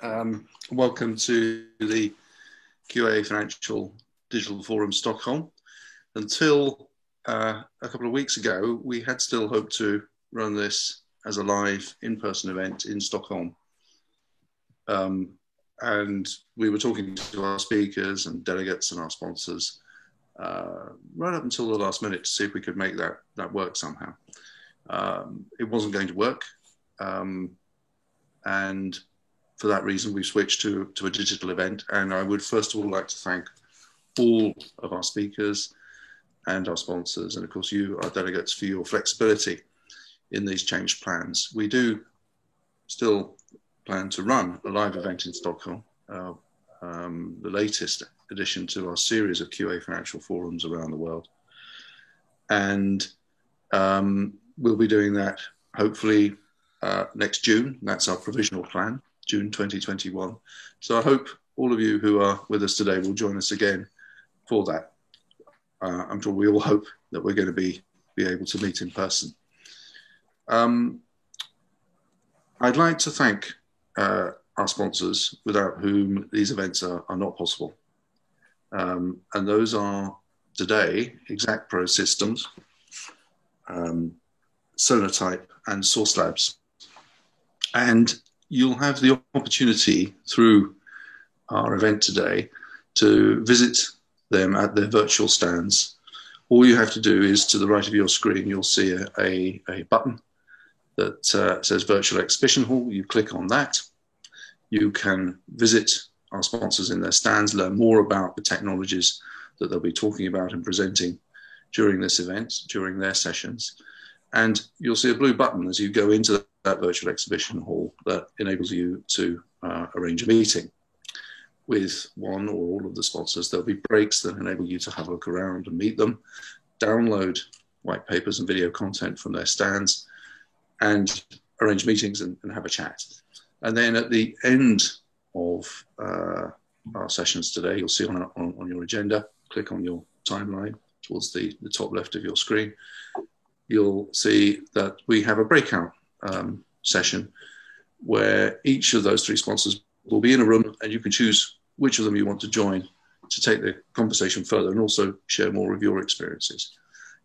Welcome to the QA Financial Digital Forum Stockholm. Until a couple of weeks ago, we had still hoped to run this as a live in-person event in Stockholm. And we were talking to our speakers and delegates and our sponsors right up until the last minute to see if we could make that work somehow. It wasn't going to work. And for that reason, we've switched to a digital event. And I would first of all like to thank all of our speakers and our sponsors, and of course you, our delegates, for your flexibility in these changed plans. We do still plan to run a live event in Stockholm, the latest addition to our series of QA financial forums around the world. And we'll be doing that hopefully next June. That's our provisional plan, June 2021. So I hope all of you who are with us today will join us again for that. I'm sure we all hope that we're going to be able to meet in person. I'd like to thank our sponsors, without whom these events are not possible. And those are today Exact Pro Systems, Sonotype and Source Labs. And you'll have the opportunity through our event today to visit them at their virtual stands. All you have to do is, to the right of your screen, you'll see a button that says Virtual Exhibition Hall. You click on that. You can visit our sponsors in their stands, learn more about the technologies that they'll be talking about and presenting during this event, during their sessions. And you'll see a blue button as you go into that virtual exhibition hall that enables you to arrange a meeting with one or all of the sponsors. There'll be breaks that enable you to have a look around and meet them, download white papers and video content from their stands, and arrange meetings and have a chat. And then at the end of our sessions today, you'll see on your agenda, click on your timeline towards the top left of your screen, you'll see that we have a breakout session where each of those three sponsors will be in a room, and you can choose which of them you want to join to take the conversation further and also share more of your experiences.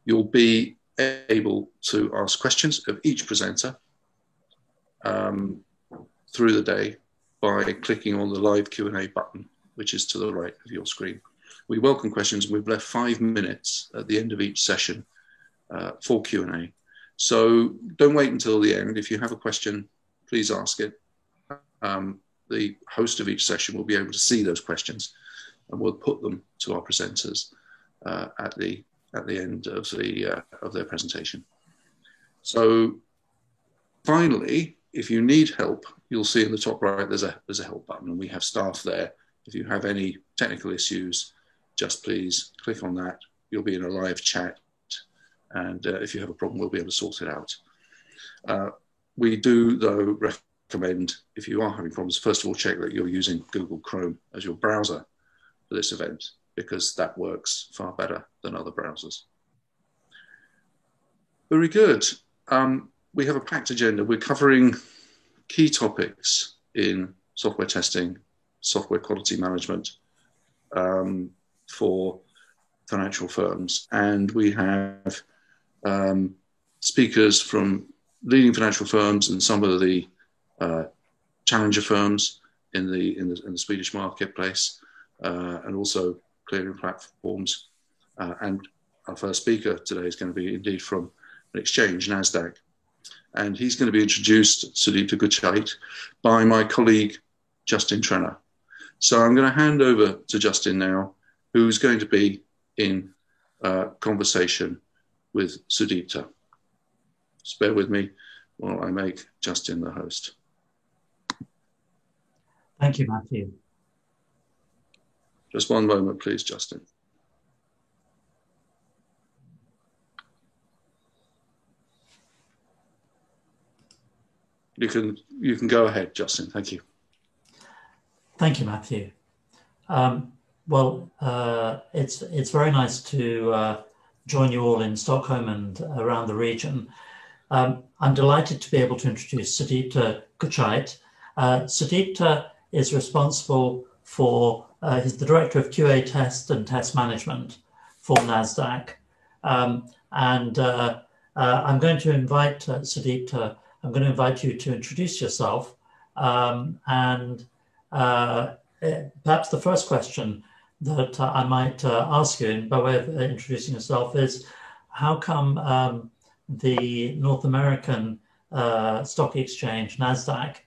You'll be able to ask questions of each presenter through the day by clicking on the live Q&A button, which is to the right of your screen. We welcome questions, and we've left 5 minutes at the end of each session for Q&A. So don't wait until the end. If you have a question, please ask it. The host of each session will be able to see those questions, and we'll put them to our presenters at the end of their presentation. So finally, if you need help, you'll see in the top right there's a help button, and we have staff there. If you have any technical issues, just please click on that. You'll be in a live chat, and if you have a problem, we'll be able to sort it out. We do, though, recommend, if you are having problems, first of all, check that you're using Google Chrome as your browser for this event, because that works far better than other browsers. Very good. We have a packed agenda. We're covering key topics in software testing, software quality management for financial firms. And we have speakers from leading financial firms and some of the challenger firms in the Swedish marketplace, and also clearing platforms. And our first speaker today is going to be indeed from an exchange, Nasdaq. And he's going to be introduced, Sudeepta Guchhait, by my colleague, Justin Trenner. So I'm going to hand over to Justin now, who's going to be in conversation with Sudeepta. Just bear with me while I make Justin the host. Thank you, Matthew. Just one moment, please, Justin. You can go ahead, Justin. Thank you. Thank you, Matthew. It's very nice to join you all in Stockholm and around the region. I'm delighted to be able to introduce Sudeepta Guchhait. Sudeepta is responsible for, he's the director of QA test and test management for Nasdaq. I'm going to invite Sudeepta, I'm going to invite you to introduce yourself. Perhaps the first question that I might ask you, by way of introducing yourself, is how come the North American stock exchange, Nasdaq,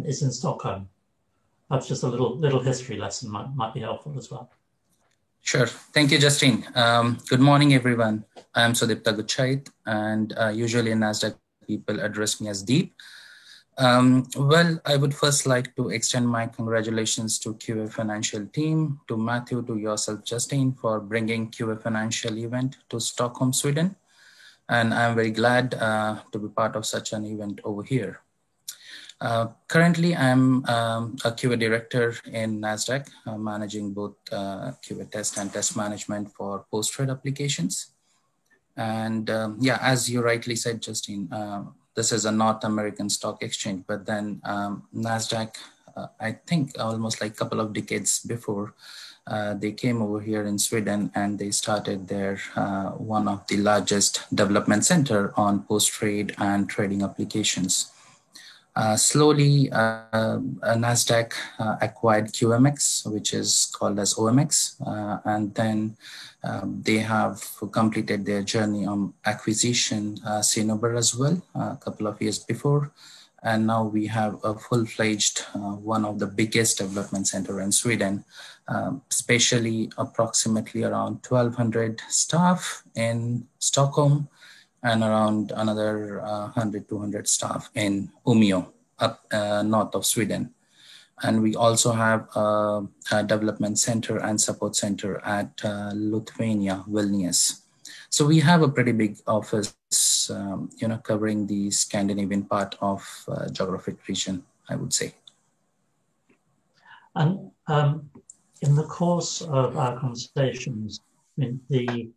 is in Stockholm? Perhaps just a little history lesson might be helpful as well. Sure. Thank you, Justine. Good morning, everyone. I'm Sudeepta Guchhait, and usually in Nasdaq, people address me as Deep. Well, I would first like to extend my congratulations to QA Financial team, to Matthew, to yourself, Justine, for bringing QA Financial event to Stockholm, Sweden. And I'm very glad to be part of such an event over here. Currently, I'm a QA director in Nasdaq, managing both QA test and test management for post-trade applications. And yeah, as you rightly said, Justine, this is a North American stock exchange, but then Nasdaq, I think almost like a couple of decades before, they came over here in Sweden and they started their one of the largest development center on post-trade and trading applications. Slowly, Nasdaq acquired QMX, which is called as OMX, and then they have completed their journey on acquisition Cinnober as well a couple of years before. And now we have a full-fledged, one of the biggest development center in Sweden, especially approximately around 1,200 staff in Stockholm, and around another 100, 200 staff in Umeå, up north of Sweden. And we also have a development center and support center at Lithuania, Vilnius. So we have a pretty big office, covering the Scandinavian part of geographic region, I would say. And in the course of our conversations, I mean, the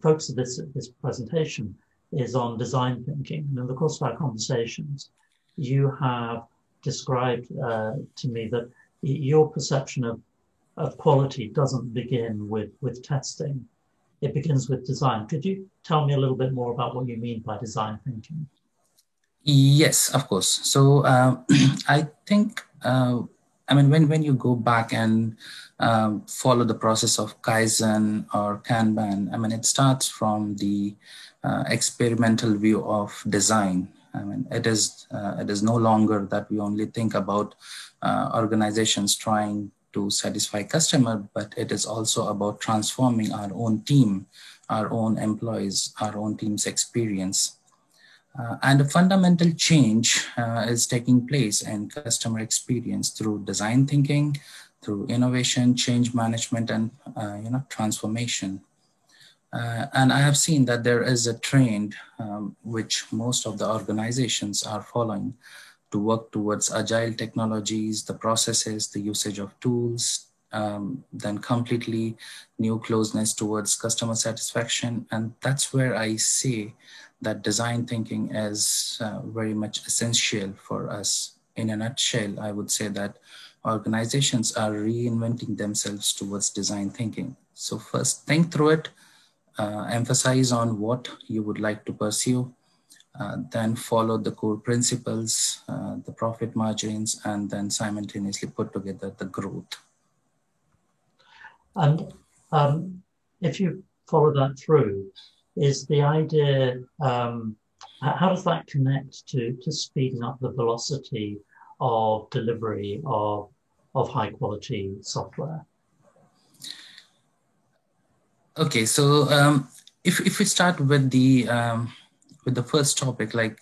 focus of this presentation is on design thinking. And in the course of our conversations, you have described to me that your perception of quality doesn't begin with testing. It begins with design. Could you tell me a little bit more about what you mean by design thinking? Yes, of course. So I think, when you go back and follow the process of Kaizen or Kanban, it starts from the experimental view of design. It is no longer that we only think about organizations trying to satisfy customer, but it is also about transforming our own team, our own employees, our own team's experience. And a fundamental change is taking place in customer experience through design thinking, through innovation, change management, and transformation. And I have seen that there is a trend which most of the organizations are following to work towards agile technologies, the processes, the usage of tools, then completely new closeness towards customer satisfaction. And that's where I say that design thinking is very much essential for us. In a nutshell, I would say that organizations are reinventing themselves towards design thinking. So first, think through it, emphasize on what you would like to pursue, then follow the core principles, the profit margins, and then simultaneously put together the growth. And if you follow that through, is the idea, how does that connect to speeding up the velocity of delivery of high quality software? Okay, so if we start with the first topic, like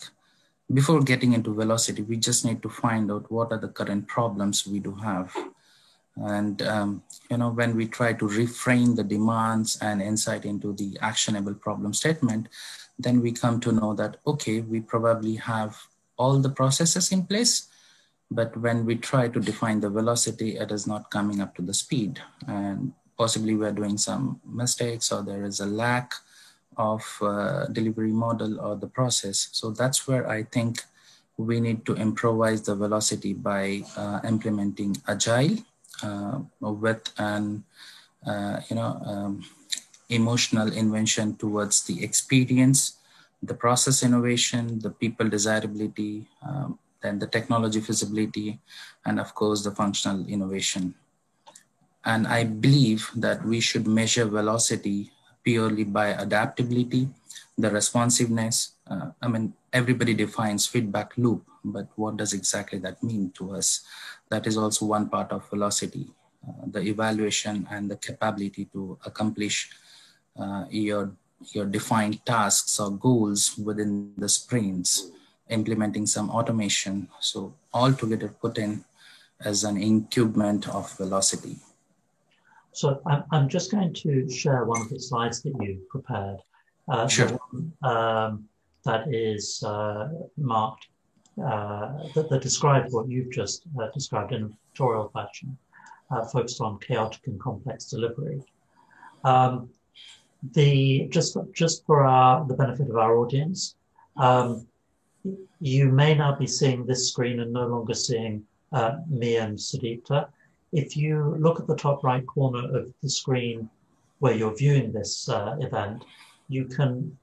before getting into velocity, we just need to find out what are the current problems we do have. And, when we try to reframe the demands and insight into the actionable problem statement, then we come to know that, okay, we probably have all the processes in place, but when we try to define the velocity, it is not coming up to the speed. And possibly we're doing some mistakes, or there is a lack of delivery model or the process. So that's where I think we need to improvise the velocity by implementing agile with an emotional invention towards the experience, the process innovation, the people desirability, then the technology feasibility, and of course the functional innovation. And I believe that we should measure velocity purely by adaptability, the responsiveness. Everybody defines feedback loop, but what does exactly that mean to us? That is also one part of velocity, the evaluation and the capability to accomplish your defined tasks or goals within the sprints, implementing some automation. So all together put in as an incubement of velocity. So I'm just going to share one of the slides that you prepared. Sure. The one that is marked, that describes what you've just described in a tutorial fashion, focused on chaotic and complex delivery. Just for the benefit of our audience, you may now be seeing this screen and no longer seeing me and Sudeepta. If you look at the top right corner of the screen where you're viewing this event, you can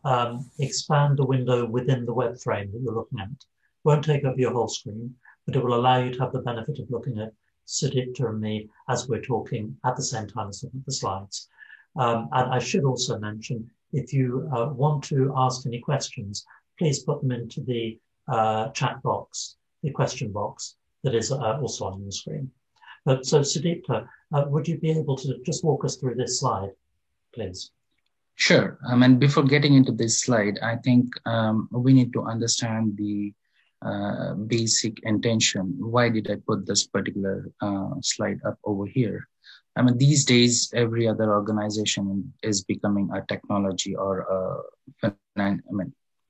expand the window within the web frame that you're looking at. It won't take up your whole screen, but it will allow you to have the benefit of looking at Sudeepta and me as we're talking at the same time as looking at the slides. And I should also mention, if you want to ask any questions, please put them into the chat box, the question box that is also on your screen. So Sudeepta, would you be able to just walk us through this slide, please? Sure. Before getting into this slide, I think we need to understand the basic intention. Why did I put this particular slide up over here? These days, every other organization is becoming a technology or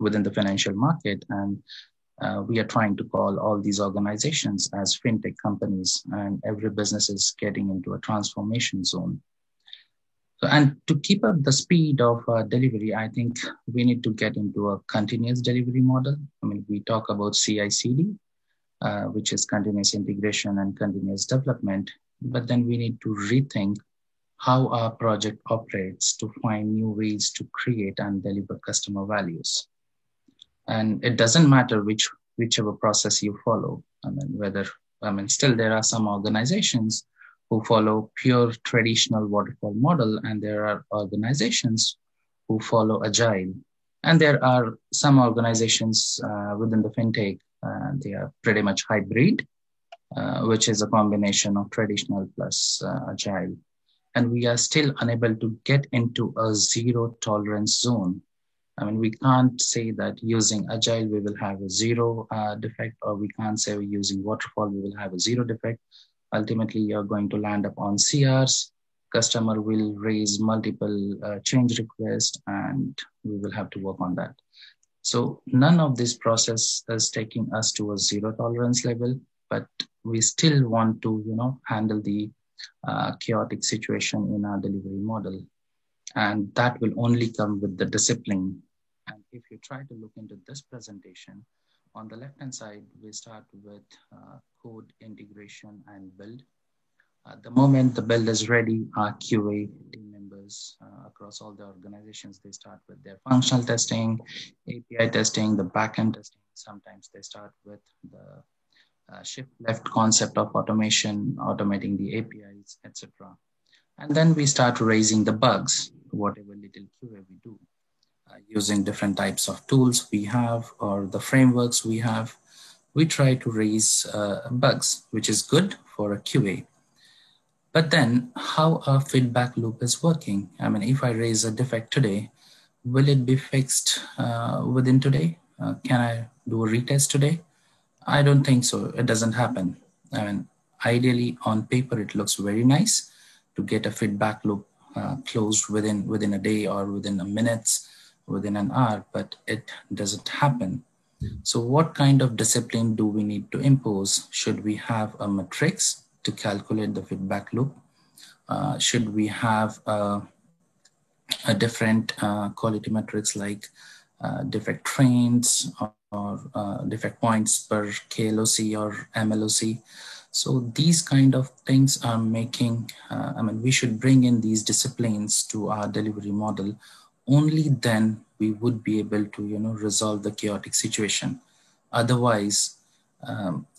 within the financial market, and we are trying to call all these organizations as fintech companies, and every business is getting into a transformation zone. So, and to keep up the speed of delivery, I think we need to get into a continuous delivery model. We talk about CI/CD, which is continuous integration and continuous development, but then we need to rethink how our project operates to find new ways to create and deliver customer values. And it doesn't matter whichever process you follow. Still there are some organizations who follow pure traditional waterfall model, and there are organizations who follow agile. And there are some organizations within the fintech, they are pretty much hybrid, which is a combination of traditional plus agile. And we are still unable to get into a zero tolerance zone. We can't say that using agile, we will have a zero defect, or we can't say using waterfall, we will have a zero defect. Ultimately, you're going to land up on CRs. Customer will raise multiple change requests, and we will have to work on that. So none of this process is taking us to a zero tolerance level, but we still want to, handle the chaotic situation in our delivery model. And that will only come with the discipline. And if you try to look into this presentation, on the left-hand side, we start with code integration and build. The moment the build is ready, our QA team members across all the organizations, they start with their functional testing, API testing, the backend testing. Sometimes they start with the shift left concept of automation, automating the APIs, etc. And then we start raising the bugs, whatever little QA we do, using different types of tools we have or the frameworks we have. We try to raise bugs, which is good for a QA. But then how our feedback loop is working. If I raise a defect today, will it be fixed within today? Can I do a retest today? I don't think so. It doesn't happen. Ideally on paper, it looks very nice to get a feedback loop closed within a day or within a minutes, within an hour, but it doesn't happen. So what kind of discipline do we need to impose? Should we have a matrix to calculate the feedback loop? Should we have a different quality metrics like defect trains defect points per KLOC or MLOC. So these kind of things are making, we should bring in these disciplines to our delivery model. Only then we would be able to, resolve the chaotic situation. Otherwise,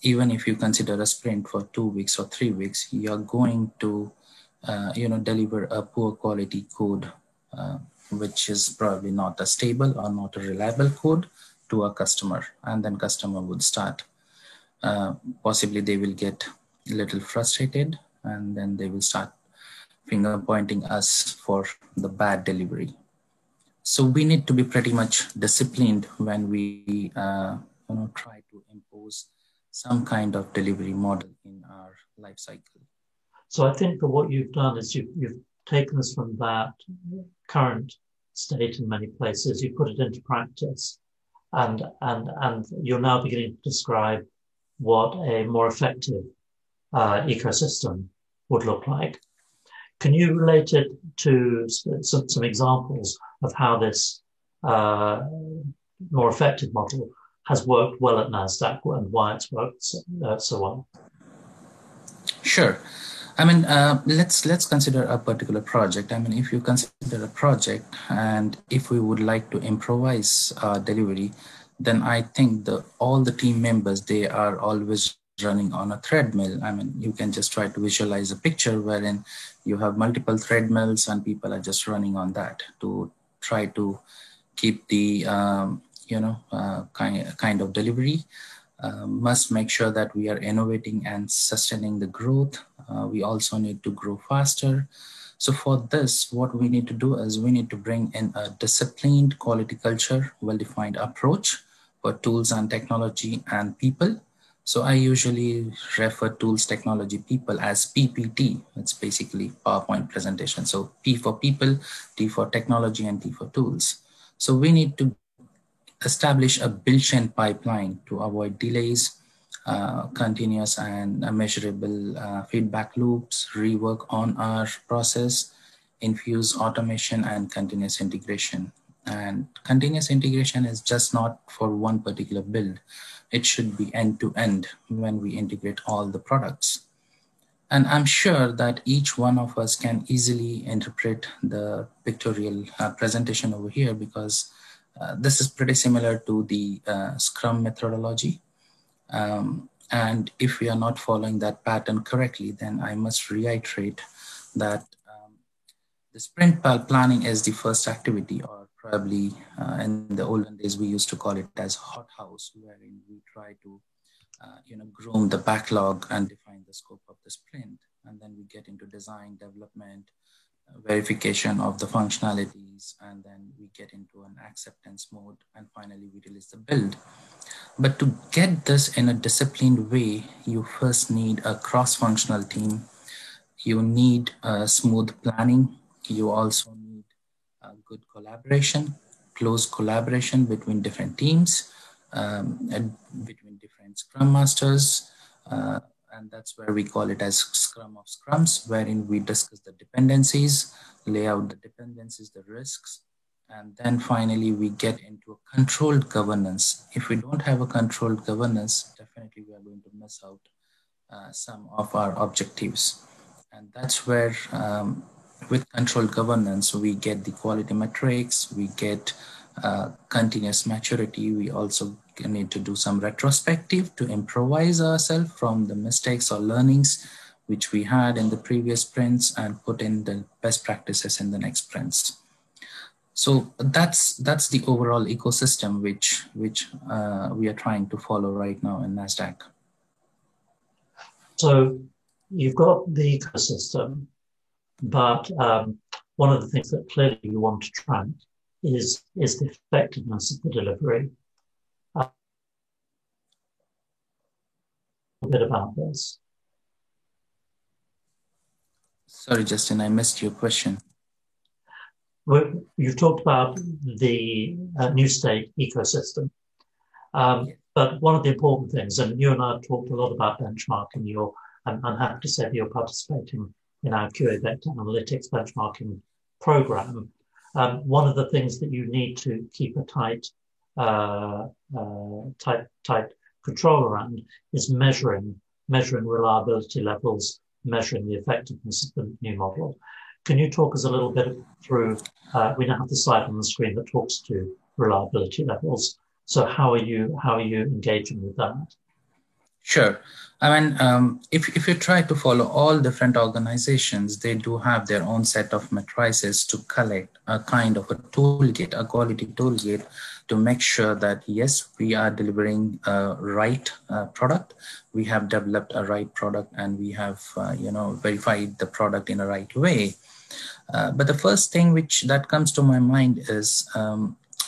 even if you consider a sprint for 2 weeks or 3 weeks, you're going to, deliver a poor quality code, which is probably not a stable or not a reliable code to a customer. And then customer would start, possibly they will get a little frustrated, and then they will start finger pointing us for the bad delivery. So we need to be pretty much disciplined when we try to impose some kind of delivery model in our life cycle. So I think that what you've done is you've taken us from that current state in many places, you put it into practice, and you're now beginning to describe what a more effective ecosystem would look like. Can you relate it to some examples of how this more effective model has worked well at Nasdaq and why it's worked so well? Sure. Let's consider a particular project. If you consider a project and if we would like to improvise delivery, then I think all the team members, they are always running on a treadmill. You can just try to visualize a picture wherein you have multiple treadmills and people are just running on that to try to keep the kind of delivery. Must make sure that we are innovating and sustaining the growth. We also need to grow faster. So for this, what we need to do is we need to bring in a disciplined quality culture, well-defined approach for tools and technology and people. So I usually refer tools, technology, people as PPT. It's basically PowerPoint presentation. So P for people, T for technology, and T for tools. So we need to establish a built-in pipeline to avoid delays, continuous and measurable feedback loops, rework on our process, infuse automation and continuous integration. And continuous integration is just not for one particular build. It should be end-to-end when we integrate all the products. And I'm sure that each one of us can easily interpret the pictorial presentation over here, because this is pretty similar to the Scrum methodology. And if we are not following that pattern correctly, then I must reiterate that the sprint planning is the first activity, or probably in the olden days, we used to call it as hothouse, wherein we try to groom the backlog and define the scope of the sprint. And then we get into design, development, verification of the functionalities, and then we get into an acceptance mode, and finally we release the build. But to get this in a disciplined way, you first need a cross-functional team. You need smooth planning. You also need good collaboration, close collaboration between different teams, and between different Scrum Masters. And that's where we call it as Scrum of Scrums, wherein we discuss the dependencies, lay out the dependencies, the risks, and then finally we get into a controlled governance. If we don't have a controlled governance, definitely we are going to miss out some of our objectives. And that's where with controlled governance, we get the quality metrics, we get continuous maturity. We also need to do some retrospective to improvise ourselves from the mistakes or learnings which we had in the previous sprints and put in the best practices in the next sprints. So that's the overall ecosystem which we are trying to follow right now in Nasdaq. So you've got the ecosystem, but one of the things that clearly you want to track is the effectiveness of the delivery. A bit about this. Sorry, Justin, I missed your question. Well, you've talked about the new state ecosystem, but one of the important things, and you and I have talked a lot about benchmarking. I'm happy to say that you're participating in our QA Vector Analytics benchmarking program. One of the things that you need to keep a tight tight control around is measuring reliability levels, measuring the effectiveness of the new model. Can you talk us a little bit through? We now have the slide on the screen that talks to reliability levels. So how are you engaging with that? Sure. I mean, if you try to follow all different organizations, they do have their own set of matrices to collect a kind of a toolkit, a quality toolkit, to make sure that, yes, we are delivering a right product, we have developed a right product, and we have, verified the product in a right way. But the first thing that comes to my mind is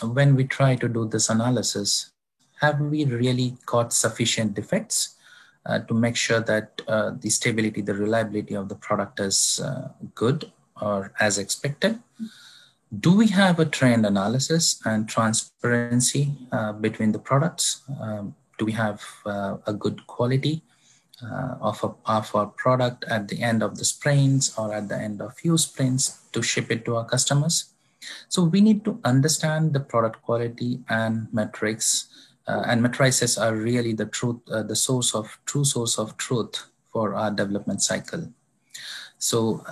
when we try to do this analysis, have we really got sufficient defects to make sure that the stability, the reliability of the product is good or as expected? Do we have a trend analysis and transparency between the products? Do we have a good quality of our product at the end of the sprints or at the end of few sprints to ship it to our customers? So we need to understand the product quality and metrics, and matrices are really the truth, the true source of truth for our development cycle. So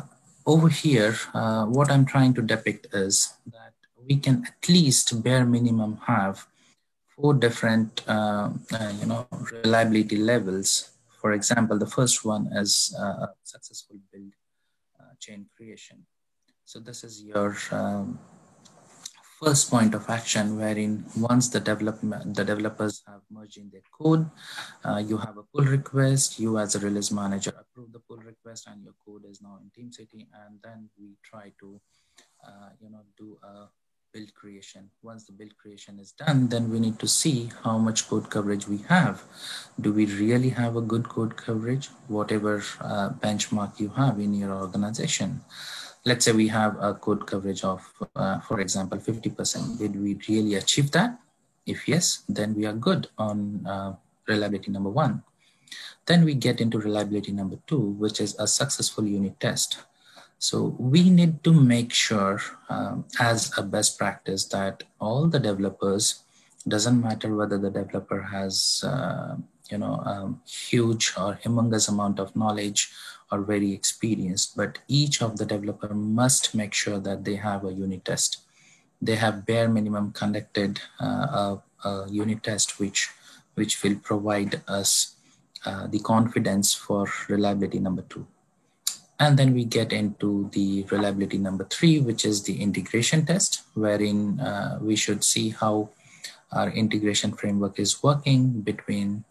over here, what I'm trying to depict is that we can at least bare minimum have 4 different, reliability levels. For example, the first one is a successful build chain creation. So this is your first point of action, wherein once the developers have merged in their code, you have a pull request, you as a release manager approve the pull request, and your code is now in TeamCity, and then we try to do a build creation. Once the build creation is done, then we need to see how much code coverage we have. Do we really have a good code coverage, whatever benchmark you have in your organization? Let's say we have a code coverage of, for example, 50%. Did we really achieve that? If yes, then we are good on reliability number 1. Then we get into reliability number 2, which is a successful unit test. So we need to make sure as a best practice that all the developers, doesn't matter whether the developer has huge or humongous amount of knowledge or very experienced, but each of the developer must make sure that they have a unit test. They have bare minimum conducted a unit test which will provide us the confidence for reliability number 2. And then we get into the reliability number 3, which is the integration test, wherein we should see how our integration framework is working between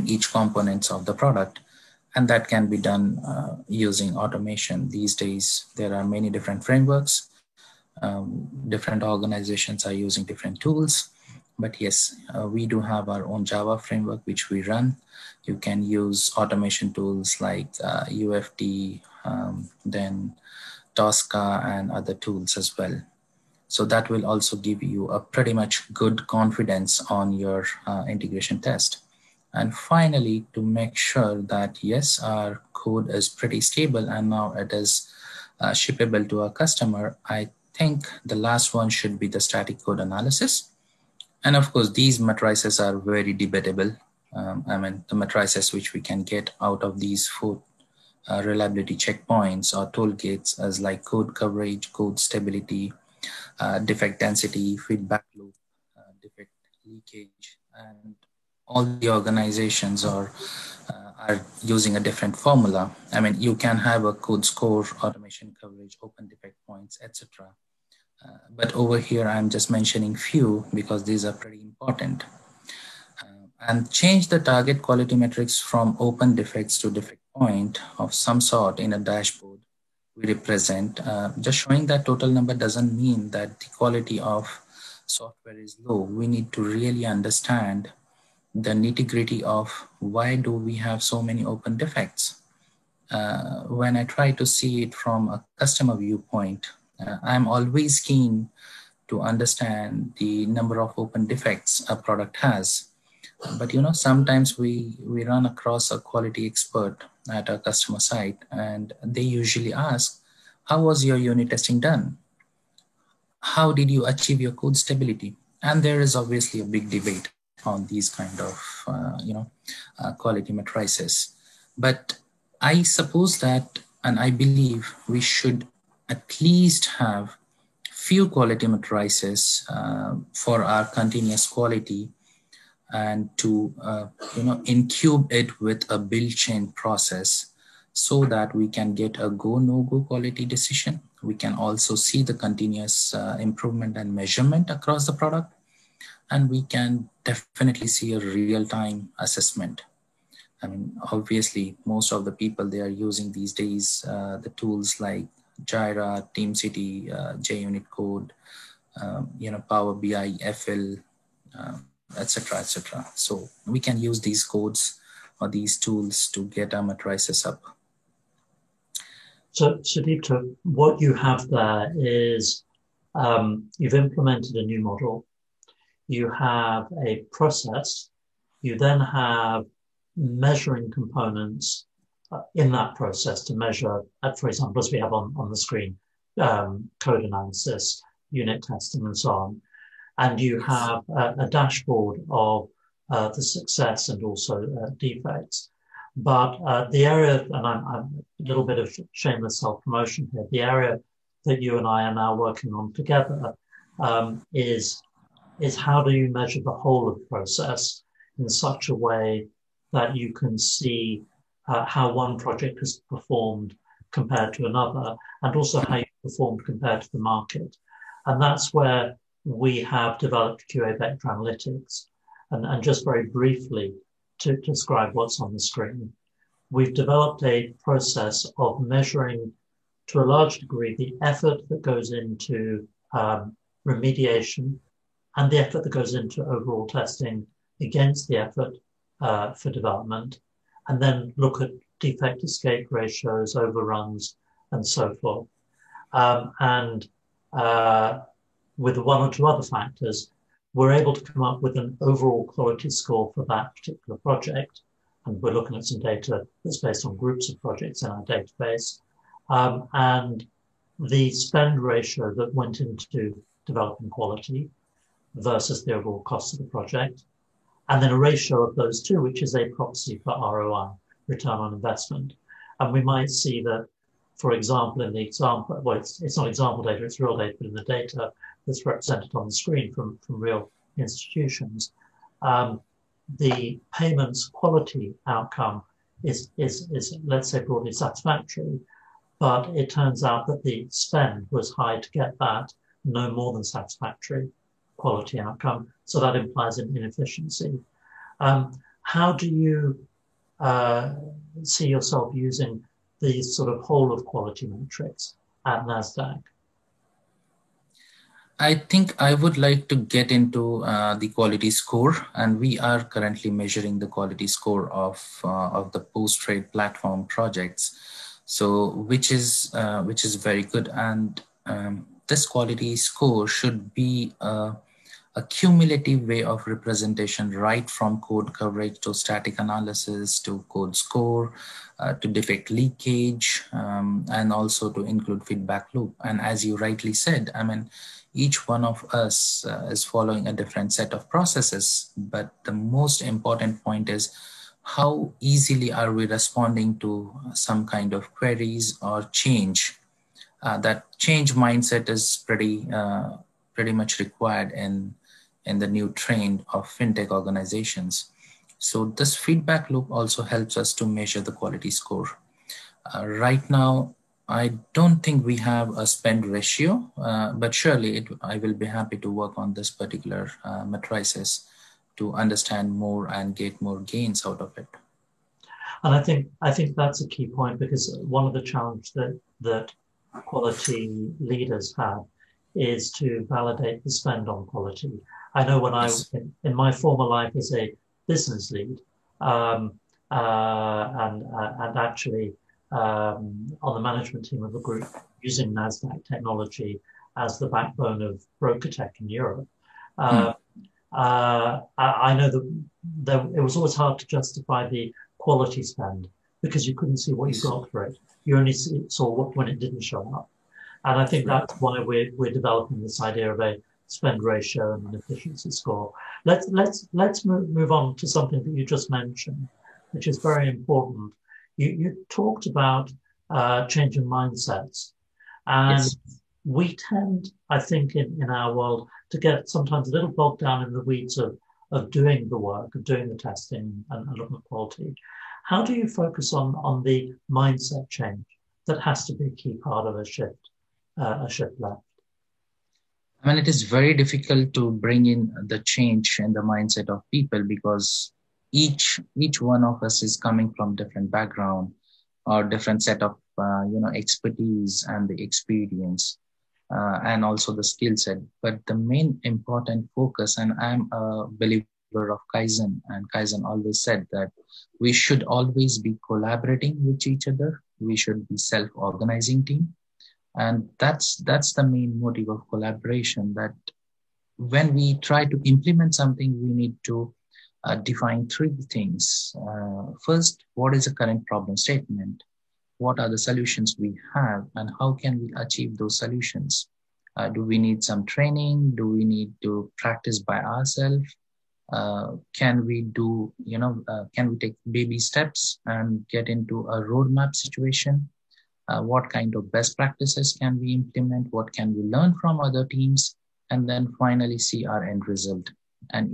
each components of the product. And that can be done using automation. These days, there are many different frameworks. Different organizations are using different tools. But yes, we do have our own Java framework, which we run. You can use automation tools like UFT, then Tosca and other tools as well. So that will also give you a pretty much good confidence on your integration test. And finally, to make sure that, yes, our code is pretty stable and now it is shippable to our customer, I think the last one should be the static code analysis. And of course, these matrices are very debatable. The matrices which we can get out of these 4 reliability checkpoints or toolkits as like code coverage, code stability, defect density, feedback loop, defect leakage, and all the organizations are using a different formula. You can have a code score, automation coverage, open defect points, etc. But over here, I'm just mentioning few because these are pretty important. And change the target quality metrics from open defects to defect point of some sort in a dashboard we represent. Just showing that total number doesn't mean that the quality of software is low. We need to really understand the nitty-gritty of why do we have so many open defects. When I try to see it from a customer viewpoint, I'm always keen to understand the number of open defects a product has. But sometimes we run across a quality expert at our customer site, and they usually ask, how was your unit testing done? How did you achieve your code stability? And there is obviously a big debate on these kind of, quality matrices. But I suppose that, and I believe we should at least have few quality matrices for our continuous quality, and to incube it with a build chain process, so that we can get a go no go quality decision. We can also see the continuous improvement and measurement across the product, and we can definitely see a real-time assessment. I mean, obviously, most of the people, they are using these days the tools like Jira, TeamCity, JUnit Code, Power BI, FL, etc., etc. So we can use these codes or these tools to get our matrices up. So, Sudeepta, what you have there is you've implemented a new model. You have a process. You then have measuring components in that process to measure, for example, as we have on the screen, code analysis, unit testing, and so on. And you have a dashboard of the success and also defects. But the area, and I'm a little bit of shameless self-promotion here, the area that you and I are now working on together is how do you measure the whole of the process in such a way that you can see how one project has performed compared to another, and also how you performed compared to the market. And that's where we have developed QA Vector Analytics. And just very briefly, to describe what's on the screen, we've developed a process of measuring, to a large degree, the effort that goes into remediation and the effort that goes into overall testing against the effort for development, and then look at defect escape ratios, overruns, and so forth. With one or two other factors, we're able to come up with an overall quality score for that particular project. And we're looking at some data that's based on groups of projects in our database. And the spend ratio that went into developing quality versus the overall cost of the project. And then a ratio of those two, which is a proxy for ROI, return on investment. And we might see that, for example, in the example, well, it's not example data, it's real data, but in the data that's represented on the screen from real institutions, the payments quality outcome is, let's say, broadly satisfactory, but it turns out that the spend was high to get that, no more than satisfactory quality outcome. So that implies an inefficiency. How do you see yourself using these sort of whole of quality metrics at Nasdaq? I think I would like to get into the quality score, and we are currently measuring the quality score of the post-trade platform projects. So, which is very good, and this quality score should be a cumulative way of representation, right from code coverage to static analysis to code score to defect leakage, and also to include feedback loop. And as you rightly said, I mean, each one of us is following a different set of processes, but the most important point is how easily are we responding to some kind of queries or change. That change mindset is pretty much required in the new trend of fintech organizations. So this feedback loop also helps us to measure the quality score. Right now, I don't think we have a spend ratio, but surely I will be happy to work on this particular matrices to understand more and get more gains out of it. And I think that's a key point, because one of the challenges that quality leaders have is to validate the spend on quality. I know when Yes. in my former life as a business lead, and actually on the management team of a group using Nasdaq technology as the backbone of broker tech in Europe, I know that it was always hard to justify the quality spend because you couldn't see what you got for it. You only saw when it didn't show up. And I think that's why we're developing this idea of a spend ratio and an efficiency score. Let's move on to something that you just mentioned, which is very important. You talked about changing mindsets, and Yes. we tend, I think, in our world to get sometimes a little bogged down in the weeds of doing the work, of doing the testing and looking at quality. How do you focus on the mindset change that has to be a key part of a shift left? I mean, it is very difficult to bring in the change in the mindset of people because each one of us is coming from different background or different set of expertise and the experience and also the skill set. But the main important focus, and I'm a believer of Kaizen, and Kaizen always said that we should always be collaborating with each other. We should be self-organizing team, and that's the main motive of collaboration. That when we try to implement something, we need to define three things. First, what is the current problem statement? What are the solutions we have, and how can we achieve those solutions? Do we need some training? Do we need to practice by ourselves? Can we do, can we take baby steps and get into a roadmap situation? What kind of best practices can we implement? What can we learn from other teams? And then finally see our end result. And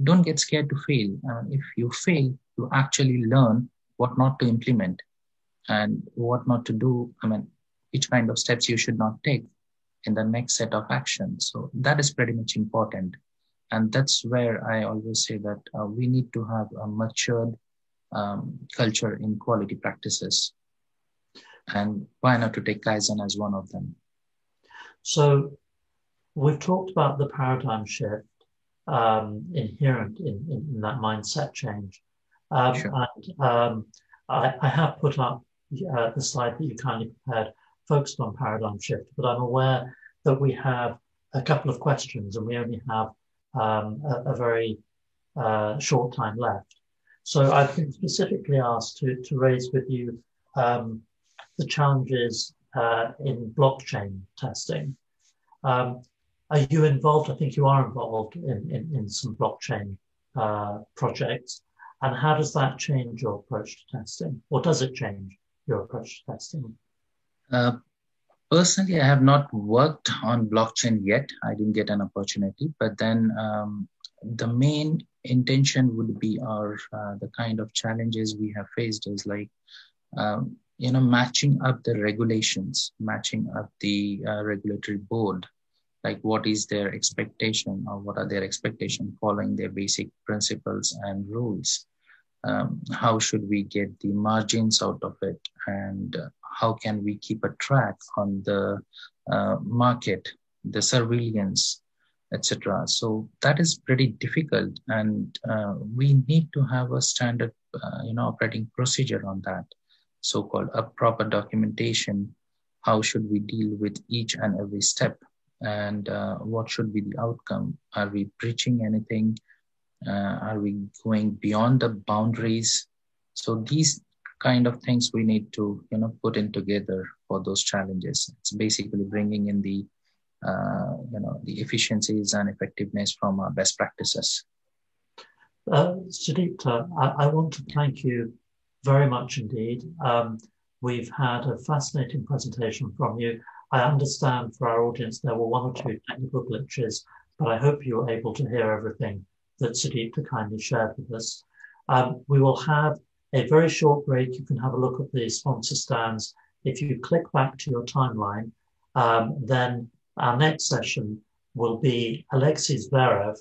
don't get scared to fail. If you fail, you actually learn what not to implement and what not to do. Which kind of steps you should not take in the next set of actions. So that is pretty much important. And that's where I always say that we need to have a matured culture in quality practices. And why not to take Kaizen as one of them? So we've talked about the paradigm shift inherent in that mindset change. Sure. And I have put up the slide that you kindly prepared focused on paradigm shift, but I'm aware that we have a couple of questions and we only have a very short time left. So I've been specifically asked to raise with you the challenges in blockchain testing. Are you involved? I think you are involved in some blockchain projects. And how does that change your approach to testing? Or does it change your approach to testing? Personally, I have not worked on blockchain yet. I didn't get an opportunity. But then the main intention would be the kind of challenges we have faced is like, matching up the regulations, matching up the regulatory board, like what is their expectation or what are their expectations following their basic principles and rules. How should we get the margins out of it, and how can we keep a track on the market, the surveillance, etc. So that is pretty difficult, and we need to have a standard, operating procedure on that, so-called a proper documentation. How should we deal with each and every step, and what should be the outcome? Are we breaching anything? Are we going beyond the boundaries? So these kind of things we need to, put in together for those challenges. It's basically bringing in the efficiencies and effectiveness from our best practices. Sudeepta, I want to thank you very much indeed. We've had a fascinating presentation from you. I understand for our audience there were one or two technical glitches, but I hope you were able to hear everything that Sudeepta kindly shared with us. We will have a very short break. You can have a look at the sponsor stands. If you click back to your timeline, then our next session will be Alexei Zverev,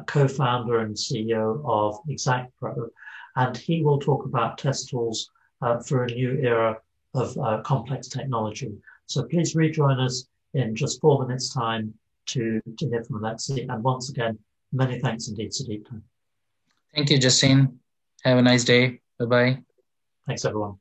co-founder and CEO of ExactPro, and he will talk about test tools for a new era of complex technology. So please rejoin us in just 4 minutes' time to hear from Alexei. And once again, many thanks indeed, Sudeepta. Thank you, Justine. Have a nice day. Bye-bye. Thanks, everyone.